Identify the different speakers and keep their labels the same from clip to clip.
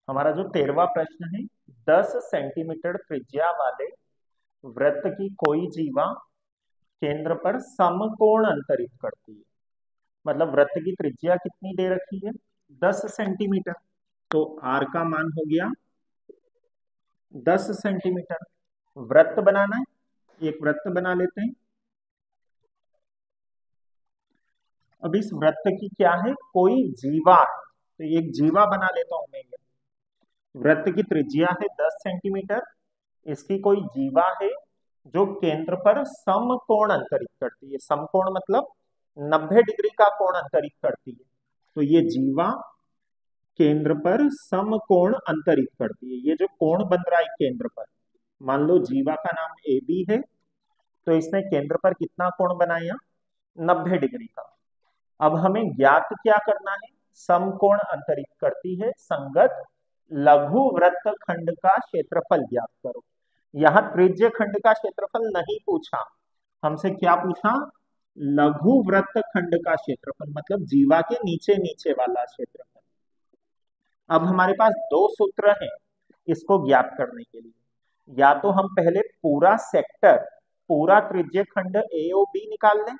Speaker 1: हमारा जो 13वां प्रश्न है, 10 सेंटीमीटर त्रिज्या वाले वृत्त की कोई जीवा केंद्र पर समकोण अंतरित करती है। मतलब वृत्त की त्रिज्या कितनी दे रखी है? 10 सेंटीमीटर। तो आर का मान हो गया 10 सेंटीमीटर। वृत्त बनाना है, एक वृत्त बना लेते हैं। अब इस वृत्त की क्या है? कोई जीवा है, तो एक जीवा बना लेता हूं मैं। ये वृत्त की त्रिज्या है 10 सेंटीमीटर। इसकी कोई जीवा है जो केंद्र पर समकोण अंतरित करती है। समकोण मतलब 90 डिग्री का कोण अंतरित करती है। तो ये जीवा केंद्र पर समकोण अंतरित करती है। ये जो कोण बन रहा है केंद्र पर, मान लो जीवा का नाम ए बी है, तो इसने केंद्र पर कितना कोण बनाया? 90 डिग्री का। अब हमें ज्ञात क्या करना है? समकोण अंतरित करती है संगत लघु वृत्त खंड का क्षेत्रफल ज्ञात करो। यहां त्रिज्य खंड का क्षेत्रफल नहीं पूछा, हमसे क्या पूछा? लघु वृत्त खंड का क्षेत्रफल, मतलब जीवा के नीचे नीचे वाला क्षेत्रफल। अब हमारे पास दो सूत्र हैं इसको ज्ञात करने के लिए। या तो हम पहले पूरा सेक्टर, पूरा त्रिज्य खंड ए ओ बी निकाल लें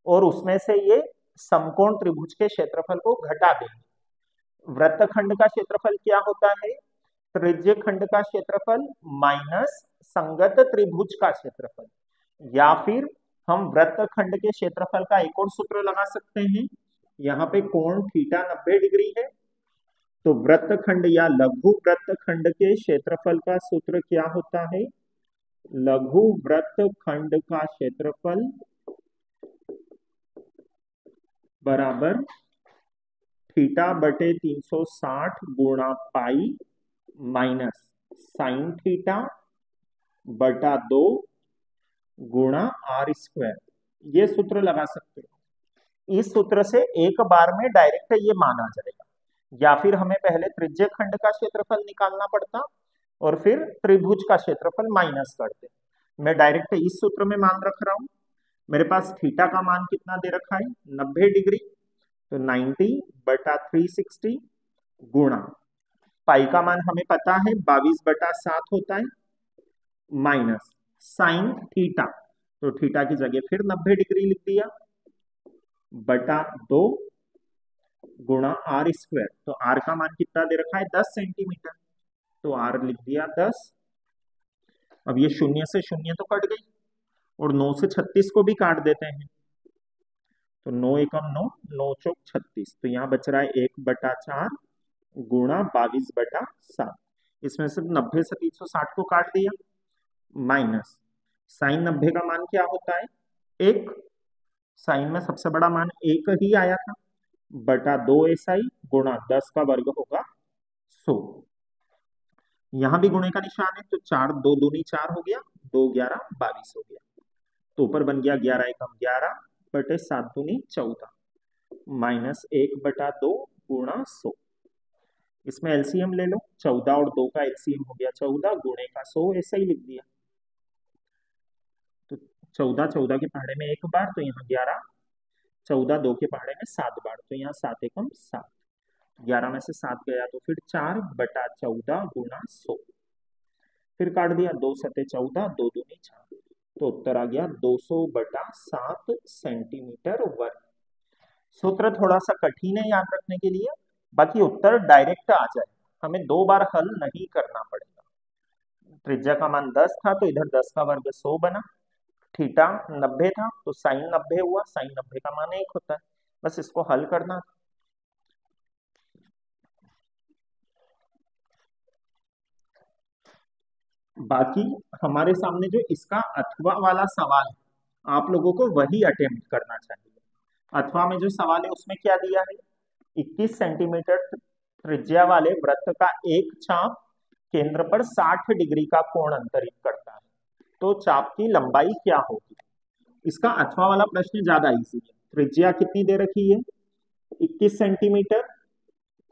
Speaker 1: और उसमें से ये समकोण त्रिभुज के क्षेत्रफल को घटा देंगे। वृत्तखंड का क्षेत्रफल क्या होता है? त्रिज्य खंड का क्षेत्रफल माइनस संगत त्रिभुज का क्षेत्रफल। या फिर हम वृत्तखंड के क्षेत्रफल का एक और सूत्र लगा सकते हैं। यहाँ पे कोण थीटा 90 डिग्री है, तो वृत्तखंड या लघु वृत्तखंड के क्षेत्रफल का सूत्र क्या होता है? लघु वृत्तखंड का क्षेत्रफल बराबर थीटा बटे 360 गुणा पाई माइनस साइन थीटा बटा 2 गुणा आर स्क्वायर। ये सूत्र लगा सकते हो। इस सूत्र से एक बार में डायरेक्ट ये मान आ जाएगा। या फिर हमें पहले त्रिज्य खंड का क्षेत्रफल निकालना पड़ता और फिर त्रिभुज का क्षेत्रफल माइनस करते। मैं डायरेक्ट इस सूत्र में मान रख रहा हूं। मेरे पास थीटा का मान कितना दे रखा है? 90 डिग्री। तो 90 बटा 360 गुणा पाई का मान हमें पता है 22 बटा 7 होता है, माइनस साइन थीटा, तो थीटा की जगह फिर 90 डिग्री लिख दिया, बटा 2 गुणा आर स्क्वायर। तो आर का मान कितना दे रखा है? 10 सेंटीमीटर। तो आर लिख दिया 10। अब ये शून्य से शून्य तो कट गई और 9 से 36 को भी काट देते हैं। तो 9 एकम 9, 9 चौक 36। तो यहाँ बच रहा है 1 बटा 4 गुणा 22 बटा 7। इसमें से 90 से 360 को काट दिया, माइनस साइन 90 का मान क्या होता है? 1। साइन में सबसे बड़ा मान 1 ही आया था, बटा 2 SI गुणा 10 का वर्ग होगा 100। यहां भी गुणे का निशान है, तो 4 2 दूनी 4 हो गया, 2 11 22 हो गया। तो ऊपर बन गया 11 एकम 11 बटे 7 दूनी 14 माइनस 1 बटा 2 गुणा 100। इसमें एलसीएम ले लो, 14 और 2 का एलसीएम हो गया 14 गुणे का 100, ऐसा ही लिख दिया। तो 14 14 के पहाड़े में एक बार, तो यहाँ 11, 14 2 के पहाड़े में 7 बार, तो यहाँ 7 एकम 7। 11 में से 7 गया तो फिर 4 बटा 14 गुणा 100। फिर काट दिया, 2 सते 14, 2 दूनी 4। तो उत्तर आ गया 200 बटा 7 सेंटीमीटर वर्ग। सूत्र थोड़ा सा कठिन है याद रखने के लिए, बाकी उत्तर डायरेक्ट आ जाए, हमें दो बार हल नहीं करना पड़ेगा। त्रिज्या का मान 10 था, तो इधर 10 का वर्ग 100 बना। थीटा 90 था, तो साइन 90 हुआ, साइन 90 का मान 1 होता है। बस इसको हल करना। बाकी हमारे सामने जो इसका अथवा वाला सवाल है, आप लोगों को वही अटेम्प्ट करना चाहिए। अथवा में जो सवाल है उसमें क्या दिया है? 21 सेंटीमीटर त्रिज्या वाले वृत्त का एक चाप केंद्र पर 60 डिग्री का कोण अंतरित करता है, तो चाप की लंबाई क्या होगी? इसका अथवा वाला प्रश्न ज्यादा इजी है। त्रिज्या कितनी दे रखी है? 21 सेंटीमीटर।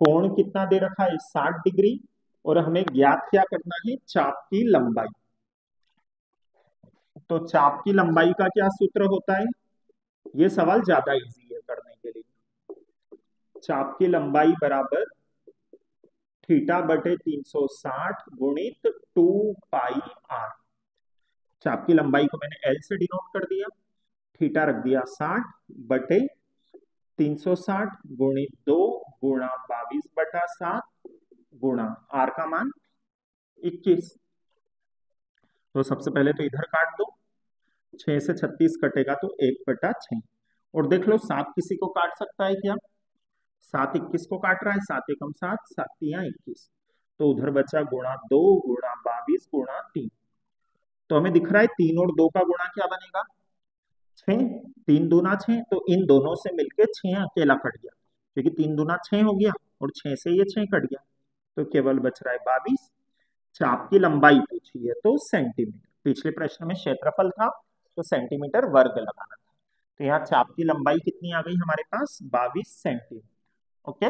Speaker 1: कोण कितना दे रखा है? 60 डिग्री। और हमें ज्ञात क्या करना है? चाप की लंबाई। तो चाप की लंबाई का क्या सूत्र होता है? ये सवाल ज्यादा इजी है करने के लिए। चाप की लंबाई बराबर थीटा बटे 360 गुणित 2 पाई r। चाप की लंबाई को मैंने l से डिनोट कर दिया, थीटा रख दिया 60 बटे 360 गुणित 2 गुणा 22/7 गुणा r का मान 21। तो सबसे पहले तो इधर काट दो, 6 से 36 कटेगा तो 1/6। और देख लो 7 किसी को काट सकता है क्या? 7 21 को काट रहा है, 7 एकम 7, 7 तिया 21। तो उधर बचा गुणा 2 गुणा 22 गुणा 3। तो हमें दिख रहा है 3 और 2 का गुणा क्या बनेगा? 6। 3 दूना 6, तो इन दोनों से मिलके 6 अकेला कट गया, क्योंकि 3 दूना 6 हो गया और 6 से ये 6 कट गया, तो केवल बच रहा है 22। चाप की लंबाई पूछी है तो सेंटीमीटर, पिछले प्रश्न में क्षेत्रफल था तो सेंटीमीटर वर्ग लगाना था। तो यहाँ चाप की लंबाई कितनी आ गई हमारे पास? 22 सेंटीमीटर। ओके।